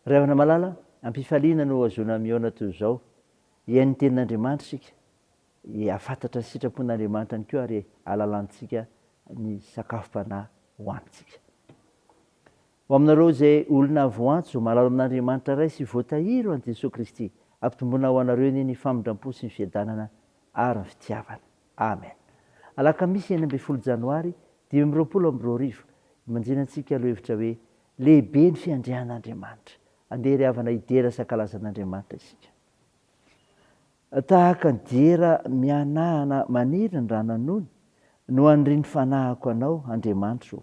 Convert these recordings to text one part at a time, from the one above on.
Ravana malala, ampifaliana no azona miona toy izao, iain'ny tenin'Andriamanitra sika, afantatra sitrapon'Andriamanitra any koa ary alalantsika ny sakafo-panahy hoanitsika. Ho aminareo izay olona voantso, malalo amin'Andriamanitra ray sy voatahiry ho an'i Jesosy Kristy, ampitomboina ho anareo ny famindram-po sy ny fiadanana ary ny fitiavana. Amen. Alakamisy 9 Janoary 2022, imanjinantsika aloha hevitra hoe lehibe ny fiandrianan'Andriamanitra. Andeha ry havana idera sakalazan'Andriamanitra isika. Tahaka ny diera mianahana maniry ny rananony, no andriny fanahako anao, Andriamanitra.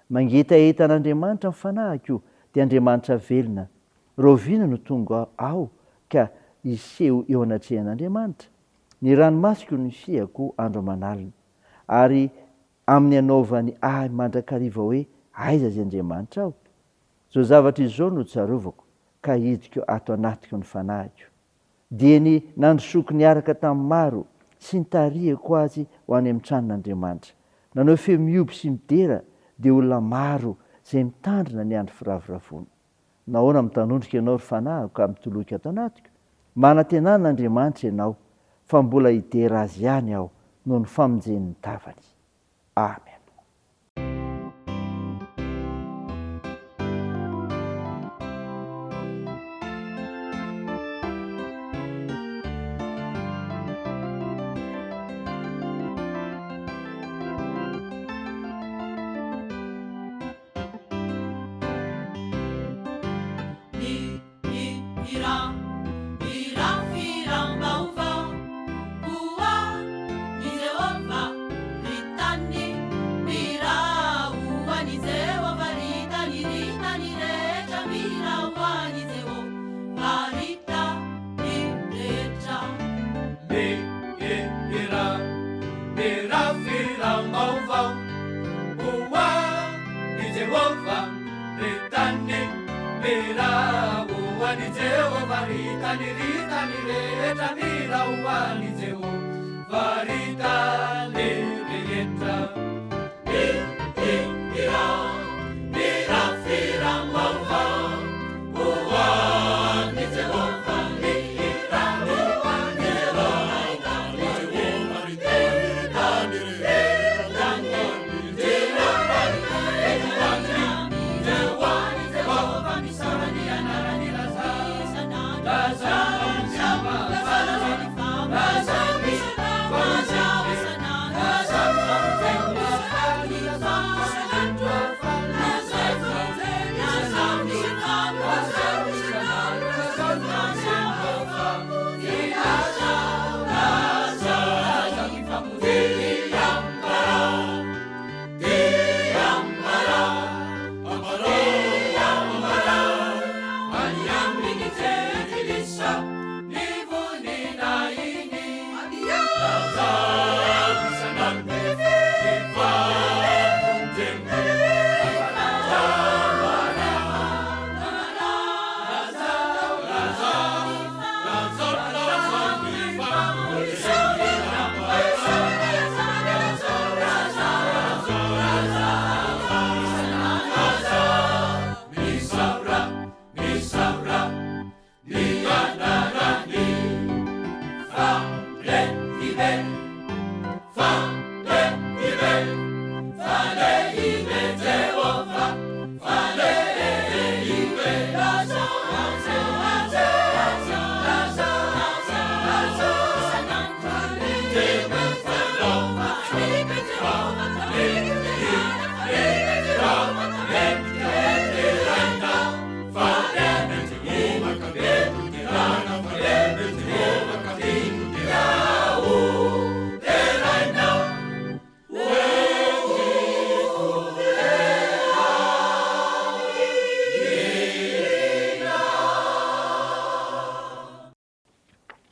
Mangetaeta an'Andriamanitra mifanahako io, dia Andriamanitra velona. Roviana no tonga ao, ka iseho eo anatrehan'Andriamanitra. Ny ranomasiko ny fiako andro aman'alina, ary amin'ny anaovany ahy mandrakariva hoe aiza zay Andriamanitra aho. Zao zavatra izao no tsarovako, ka hidiko ato anatiko ny fanahiko. Dia ny nandrosoko niaraka tamin'ny maro, sy nitarihako azy ho any amin'ny tranon'Andriamanitra. Nanao feo mioby sy midera, dia olona maro izay mitandrina ny andro firavoravona. Nahoana mitanondrika ianao ry fanahiko ka mitoloky ato anatiko? Manantenan'Andriamanitra ianao, fa mbola hidera azy ihany aho noho ny famonjen'ny tavany. Amen. Hira, hira, fihiram-baovao, hoan'ireo famirapiratan'ny, Mihirà, hoan'ireo fahitany, ritany rehetra, Mihirà, hoan'ireo fahitany rehetra. Mihirà, mihirà, fihiram-baovao, hoan'ireo fahitany, Mihirà, hoan'ireo fahitany, ritany rehetra, Mihirà, hoan'ireo fahitany rehetra. Mihirà, mihirà, fihiram-baovao, hoan'ireo fahitany, hoan'ireo fahitany, ritany rehetra,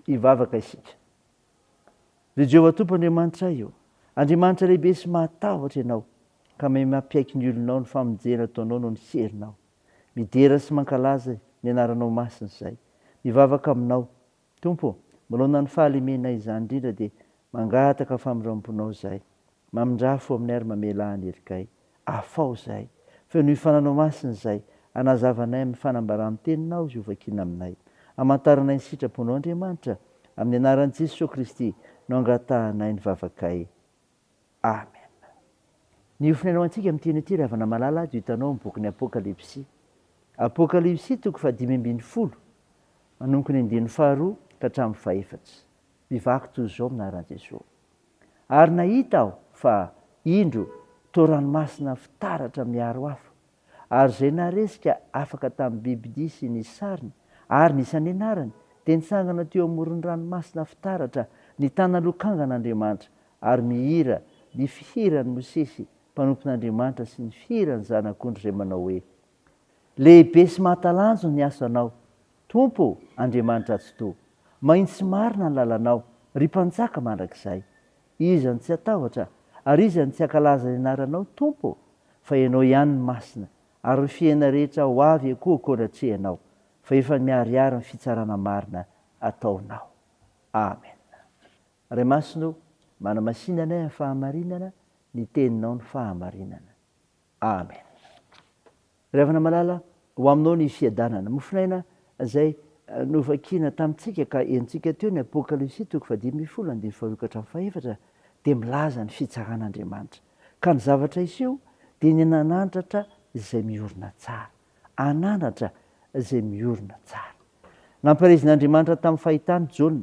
Ivavaka isika. Ry Jehovah Tompo Andriamanitra io, Andriamanitra lehibe sy mahatahotra ianao, ka mahay mampiaiky ny olonao ny famonjena ataonao noho ny serinao. Midera sy mankalaza ny anaranao masina izay. Mivavaka aminao, Tompo, malona ny fahalemenay izany indrindra dia mangataka famiram-ponao izay. Mamindrafo amin'ny ary mamelahany erikay. Afao izay, feno hifananao masina izay, anazavanay amin'ny fanambarany teninao izy ovakina aminay. Amantaranay ny sitraponao Andriamanitra, amin'ny anaran'i Jesosy Kristy no angatahanay ny vavakay. Amen. Ny ofinainao antsika amin'ny teny ity ravana malala dia hitanao amin'ny bokin'ny Apokalipsy. Apokalipsy 5:10, manomboka ny 12 ka hatramin'ny 14. Mivaky toy izao minaran'i Jesosy. Ary nahita aho fa indro toranomasina fitaratra miaro hafa, ary izay naresika afaka tamin'ny Biblia sy ny sariny ary nisy any anarany dia nitsangana teo amoron'ny ranomasina fitaratra ny tanalokangan'Andriamanitra ary mihira ny fihiran'ny Mosesy mpanompon'Andriamanitra sy ny fihiran'ny zanak'ondry izay manao hoe: lehibe sy mahatalanjo ny asanao, Tompo Andriamanitra atsoto. Mahitsy marina ny lalanao, ry mpanjaka mandrakizay. Iza ny tsy atahotra ary iza ny tsy ankalaza ny anaranao, Tompo? Fa ianao ihany ny masina ary ny fiaina rehetra ho avy akohakônatrehanao, fa efa miariary ny fitsarana marina ataonao. Amen. Ray masino, manamasinanay amin'ny fahamarinana, ny teninao ny fahamarinana. Amen. Ravana malala, ho aminao ny fiadanana. Mofonaina izay novakina tamintsika ka entsika teo ny Apokalipsy 5:10 dia milaza ny fitsaran'Andriamanitra. Ka ny zavatra iseho dia ny anandratra izay miorina tsara. Anandratra izay miorina tsara. Nampaherezin Andriamanitra tamin'ny fahitana Jaona,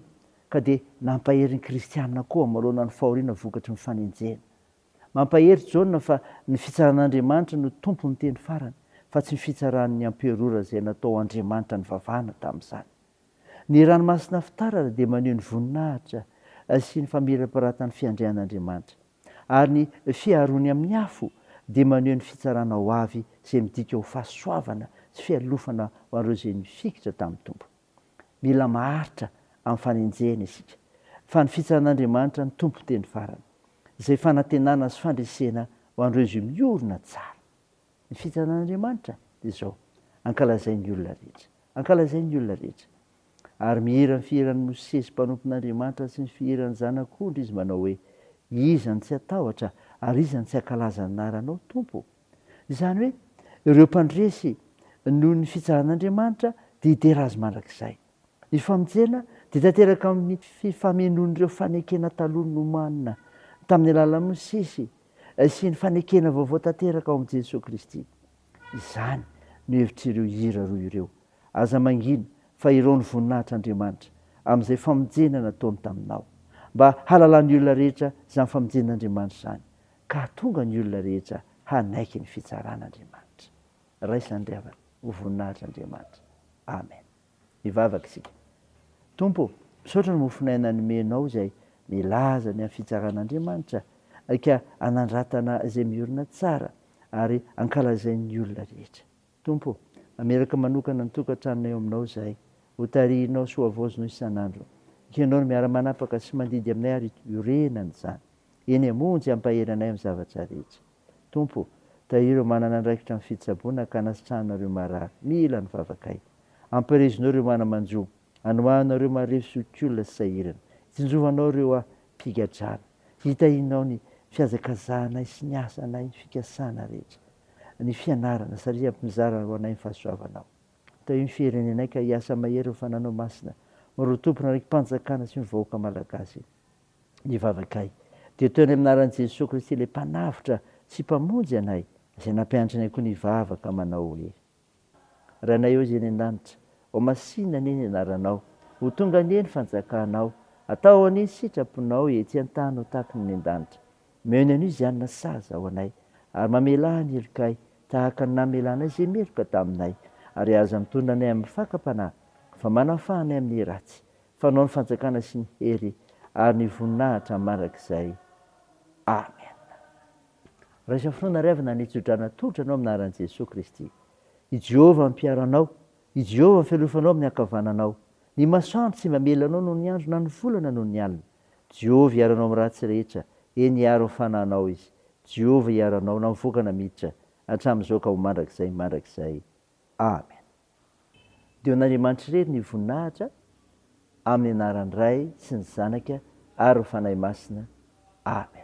ka dia nampahery ny Kristiana koa manoloana ny fahoriana vokatry ny fanenjehana. Mampahery Jaona fa ny fitsaran'Andriamanitra no tompon'ny teny farany, fa tsy ny fitsaran'ny amperora izay natao Andriamanitra ny vavahana tamin'izany. Ny ranomasina fitaratra dia maneho ny voninahitra sy ny famirapiratan'ny fiandrianan'Andriamanitra, ary ny fiarony amin'ny afo dia maneho ny fitsarana ho avy izay midika ho fahasoavana sy fialofana ho an'ireo izay nifikitra tamin'ny tompo. Mila maharitra amin'ny fanenjehana isika, fa ny fitsaran'Andriamanitra ny tompo teny farany, izay fanantenana sy fandresena ho an'ireo izay miorina tsara. Ny fitsaran'Andriamanitra dia izao: ankalazain'ny olona rehetra, ankalazain'ny olona rehetra. Ary mihira ny fihiran'ny Mosesy mpanompon'Andriamanitra sy ny fihiran'ny zanak'ondry izy manao hoe: iza ny tsy atahotra ary iza ny tsy ankalaza ny anaranao, Tompo? Izany hoe ireo mpandresy noho ny fitsaran'Andriamanitra dia hiterazy mandrakizay. Ny famonjena dia tanteraka amin'ny fifamenoan'ireo fanekena taloha nomanina tamin'ny alalan'i Mosesy sy ny fanekena vaovao tanteraka ao amin'i Jesosy Kristy. Izany no hevitr'ireo hira roa ireo. Aza mangina fa ireo ny voninahitr'Andriamanitra amin'izay famonjena nataony taminao, mba hahalalany olona rehetra izany famonjenan'Andriamanitra izany, ka tonga ny olona rehetra hanaiky ny fitsaran'Andriamanitra. Raisan-driavana ho voninahitr'Andriamanitra. Amen. Mivavaka isika. Tompo, misaotra ny mofinaina nomenao izay milaza ny amin'ny fitsaran'Andriamanitra, ka hanandratana izay miorina tsara ary ankalazain'ny olona rehetra. Tompo, mameraka manokana ny tokantranonay aminao izay ho tarihinao soa vaozinao isan'andro. Ianao no miara-manapaka sy mandidy aminay ary iorenana izany. Eny amonjy ampahery anay amin'ny zavatra rehetra. Tompo, tahireo manana andraikitra amin'ny fitsaboana ka nasitranareo marary. Mila ny vavakay. Ampaherezinao ireo manamanjo, anohanareo marefo sy olona sy sahirana. Itsinjovanao ireo mpigadrana. Hitahinao ny fiazakazahanay sy ny asanay, ny fikasana rehetra, ny fianarana satria ampimizara ho anay ny fahasoavanao. Tao ny firenenay ka hiasa mahery ho fananao masina, maro tompona raiky mpanjakana sy ny vahoaka malagasy. Ny vavakay dia toy ny anaran'i Jesosy Kristy ilay mpanavotra sy mpamonjy anay, izay nampianatra anay koa ny vavaka manao hoe: ranay eo izay ny an-danitra, ho masinana eny anaranao, ho tonga ny eny fanjakanao, atao any sitraponao etsy an-tany ho tahaka ny an-danitra. Meno anio izy anona saza ho anay, ary mamela ny helokay tahaka ny namelana izay meloka taminay, ary aza mitondra anay amin'ny fakam-panahy, fa manafahanay amin'ny ratsy, fanao ny fanjakana sy ny hery ary ny voninahitra mandrakizay. Amen. Raisa fotoana riavana nitsodrana totranao aminaran'i Jesosy Kristy. I Jehovah mpiaro anao, i Jehovah fialofanao amin'ny ankavananao. Ny masoandro tsy mamelanao noho ny andro na ny volana noho ny alina. Jehovah hiaranao amin'ny ratsy rehetra, eny hiaro ny fananao izy. Jehovah hiaranao na mivoaka na miditra hatramin'izao ka ho mandrakizay. Amen. Dia n'Andriamanitra irery ny voninahitra amin'ny anaran'ny Ray sy ny Zanaka ary ny fanahy masina. Amen.